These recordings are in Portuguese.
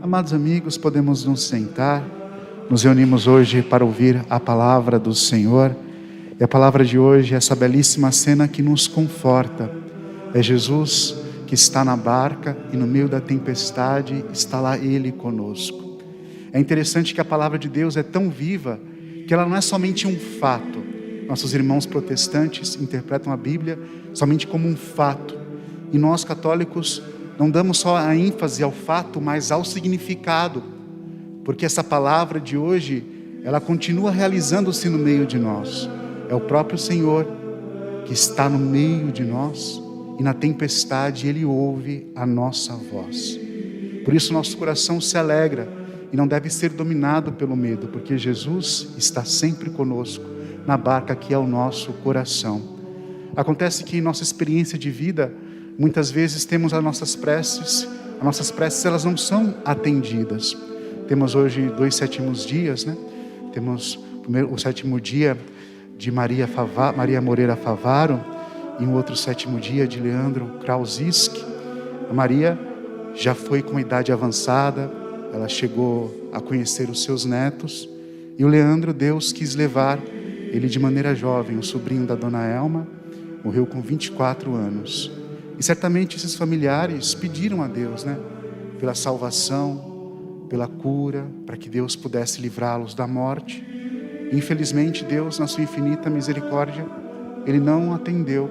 Amados amigos, podemos nos sentar. Nos reunimos hoje para ouvir a palavra do Senhor. E a palavra de hoje é essa belíssima cena que nos conforta. É Jesus que está na barca e no meio da tempestade está lá Ele conosco. É interessante que a palavra de Deus é tão viva que ela não é somente um fato. Nossos irmãos protestantes interpretam a Bíblia somente como um fato. E nós católicos não damos só a ênfase ao fato, mas ao significado. Porque essa palavra de hoje, ela continua realizando-se no meio de nós. É o próprio Senhor que está no meio de nós e na tempestade Ele ouve a nossa voz. Por isso nosso coração se alegra e não deve ser dominado pelo medo, porque Jesus está sempre conosco na barca que é o nosso coração. Acontece que em nossa experiência de vida, muitas vezes temos as nossas preces elas não são atendidas. Temos hoje 2 sétimos dias, né? Temos o 7º dia de Maria Moreira Favaro e um outro 7º dia de Leandro Krausisk. A Maria já foi com idade avançada, ela chegou a conhecer os seus netos, e o Leandro, Deus quis levar ele de maneira jovem, o sobrinho da dona Elma, morreu com 24 anos. E certamente esses familiares pediram a Deus, né, pela salvação, pela cura, para que Deus pudesse livrá-los da morte. Infelizmente Deus, na sua infinita misericórdia, Ele não atendeu.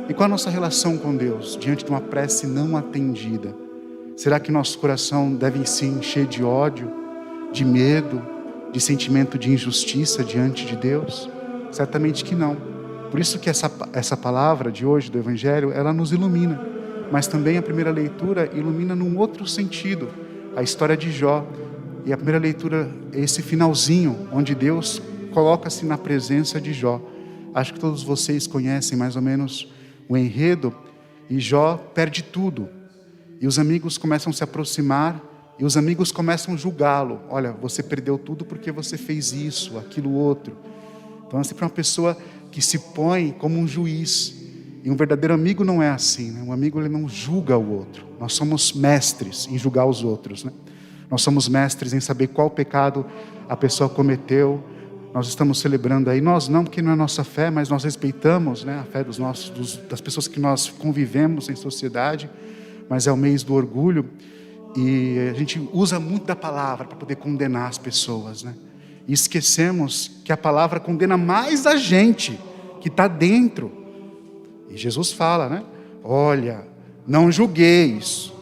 E qual a nossa relação com Deus diante de uma prece não atendida? Será que nosso coração deve se encher de ódio, de medo, de sentimento de injustiça diante de Deus? Certamente que não. Por isso que essa palavra de hoje do Evangelho, ela nos ilumina. Mas também a primeira leitura ilumina num outro sentido, a história de Jó. E a primeira leitura é esse finalzinho, onde Deus coloca-se na presença de Jó. Acho que todos vocês conhecem mais ou menos o enredo. E Jó perde tudo. E os amigos começam a se aproximar, e os amigos começam a julgá-lo. Olha, você perdeu tudo porque você fez isso, aquilo, outro. Então é sempre uma pessoa que se põe como um juiz. E um verdadeiro amigo não é assim, né? Um amigo, ele não julga o outro. Nós somos mestres em julgar os outros, né? Nós somos mestres em saber qual pecado a pessoa cometeu. Nós estamos celebrando aí, nós não, porque não é nossa fé, mas nós respeitamos, né, a fé das pessoas que nós convivemos em sociedade. Mas é o mês do orgulho, e a gente usa muito da palavra para poder condenar as pessoas, né? E esquecemos que a palavra condena mais a gente que está dentro. E Jesus fala, né? Olha, não julgueis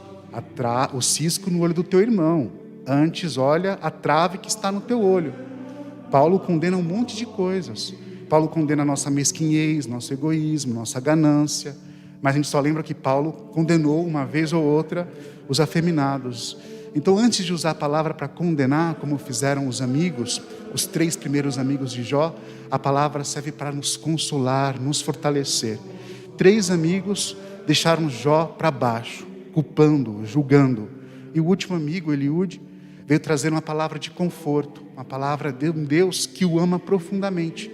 o cisco no olho do teu irmão, antes olha a trave que está no teu olho. Paulo condena um monte de coisas. Paulo condena a nossa mesquinhez, nosso egoísmo, nossa ganância. Mas a gente só lembra que Paulo condenou uma vez ou outra os afeminados. Então, antes de usar a palavra para condenar, como fizeram os amigos, os 3 primeiros amigos de Jó, a palavra serve para nos consolar, nos fortalecer. 3 amigos deixaram Jó para baixo, culpando, julgando. E o último amigo, Eliúde, veio trazer uma palavra de conforto, uma palavra de um Deus que o ama profundamente.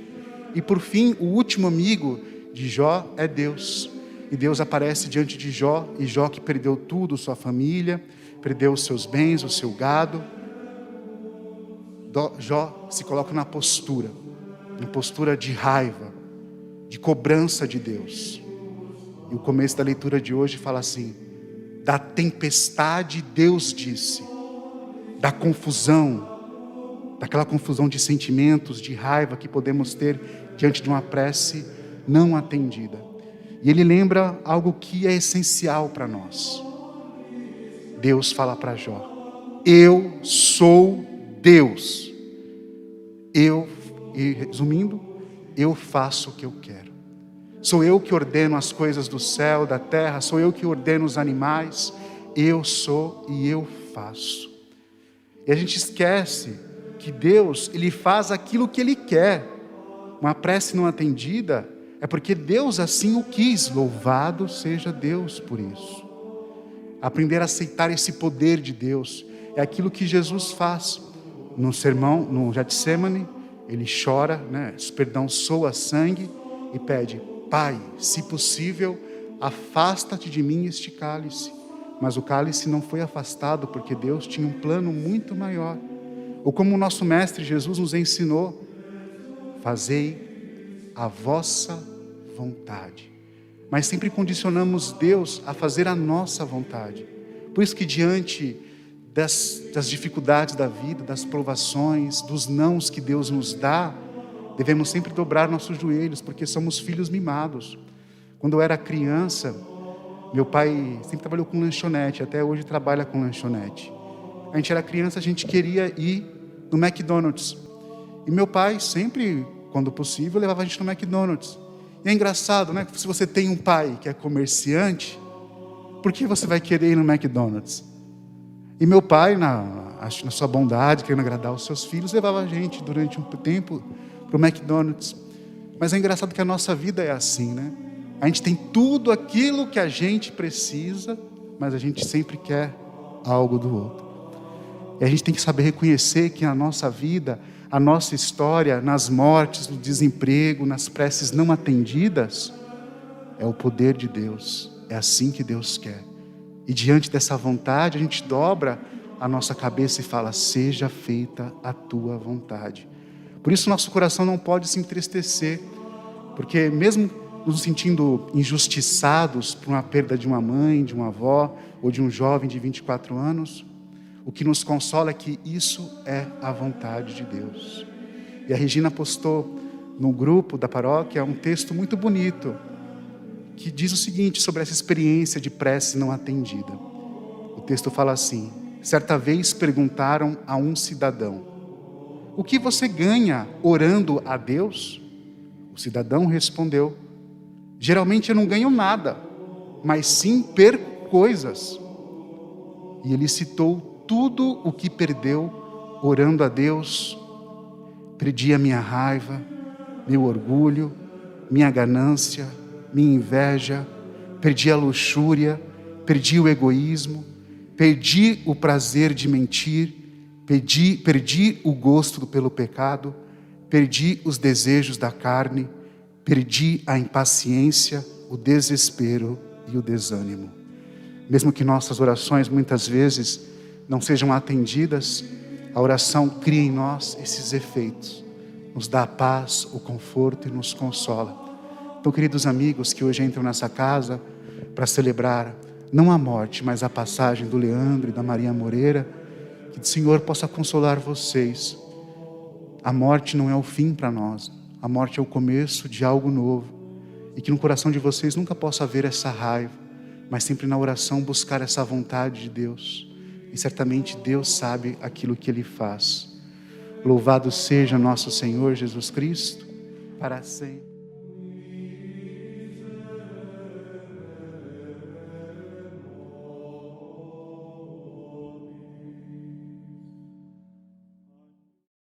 E por fim, o último amigo de Jó é Deus. E Deus aparece diante de Jó, e Jó, que perdeu tudo, sua família, perdeu os seus bens, o seu gado. Jó se coloca na postura de raiva, de cobrança de Deus. E o começo da leitura de hoje fala assim: da tempestade Deus disse, da confusão, daquela confusão de sentimentos, de raiva que podemos ter diante de uma prece não atendida. E ele lembra algo que é essencial para nós. Deus fala para Jó: eu sou Deus. E resumindo, eu faço o que eu quero. Sou eu que ordeno as coisas do céu, da terra, sou eu que ordeno os animais. Eu sou e eu faço. E a gente esquece que Deus, Ele faz aquilo que Ele quer. Uma prece não atendida é porque Deus assim o quis. Louvado seja Deus por isso. Aprender a aceitar esse poder de Deus é aquilo que Jesus faz. No sermão, no Getsemane, Ele chora, né? Soa sangue e pede: Pai, se possível, afasta-te de mim este cálice, mas o cálice não foi afastado porque Deus tinha um plano muito maior. Ou como o nosso mestre Jesus nos ensinou: fazei a vossa vontade. Mas sempre condicionamos Deus a fazer a nossa vontade. Por isso que diante das dificuldades da vida, das provações, dos nãos que Deus nos dá, devemos sempre dobrar nossos joelhos, porque somos filhos mimados. Quando eu era criança, meu pai sempre trabalhou com lanchonete, até hoje trabalha com lanchonete. A gente era criança, a gente queria ir no McDonald's. E meu pai sempre, quando possível, levava a gente no McDonald's. E é engraçado, né? Se você tem um pai que é comerciante, por que você vai querer ir no McDonald's? E meu pai, na sua bondade, querendo agradar os seus filhos, levava a gente durante um tempo para o McDonald's. Mas é engraçado que a nossa vida é assim, né? A gente tem tudo aquilo que a gente precisa, mas a gente sempre quer algo do outro. E a gente tem que saber reconhecer que na nossa vida, a nossa história, nas mortes, no desemprego, nas preces não atendidas, é o poder de Deus. É assim que Deus quer. E diante dessa vontade, a gente dobra a nossa cabeça e fala: seja feita a tua vontade. Por isso nosso coração não pode se entristecer, porque mesmo nos sentindo injustiçados por uma perda de uma mãe, de uma avó, ou de um jovem de 24 anos, o que nos consola é que isso é a vontade de Deus. E a Regina postou no grupo da paróquia um texto muito bonito, que diz o seguinte sobre essa experiência de prece não atendida. O texto fala assim: certa vez perguntaram a um cidadão: o que você ganha orando a Deus? O cidadão respondeu: geralmente eu não ganho nada, mas sim perco coisas. E ele citou tudo o que perdeu orando a Deus. Perdi a minha raiva, meu orgulho, minha ganância, minha inveja, perdi a luxúria, perdi o egoísmo, perdi o prazer de mentir, perdi o gosto pelo pecado, perdi os desejos da carne, perdi a impaciência, o desespero e o desânimo. Mesmo que nossas orações muitas vezes não sejam atendidas, a oração cria em nós esses efeitos, nos dá a paz, o conforto e nos consola. Então, queridos amigos que hoje entram nessa casa para celebrar não a morte, mas a passagem do Leandro e da Maria Moreira, que o Senhor possa consolar vocês. A morte não é o fim para nós, a morte é o começo de algo novo, e que no coração de vocês nunca possa haver essa raiva, mas sempre na oração buscar essa vontade de Deus. E certamente Deus sabe aquilo que Ele faz. Louvado seja nosso Senhor Jesus Cristo, para sempre.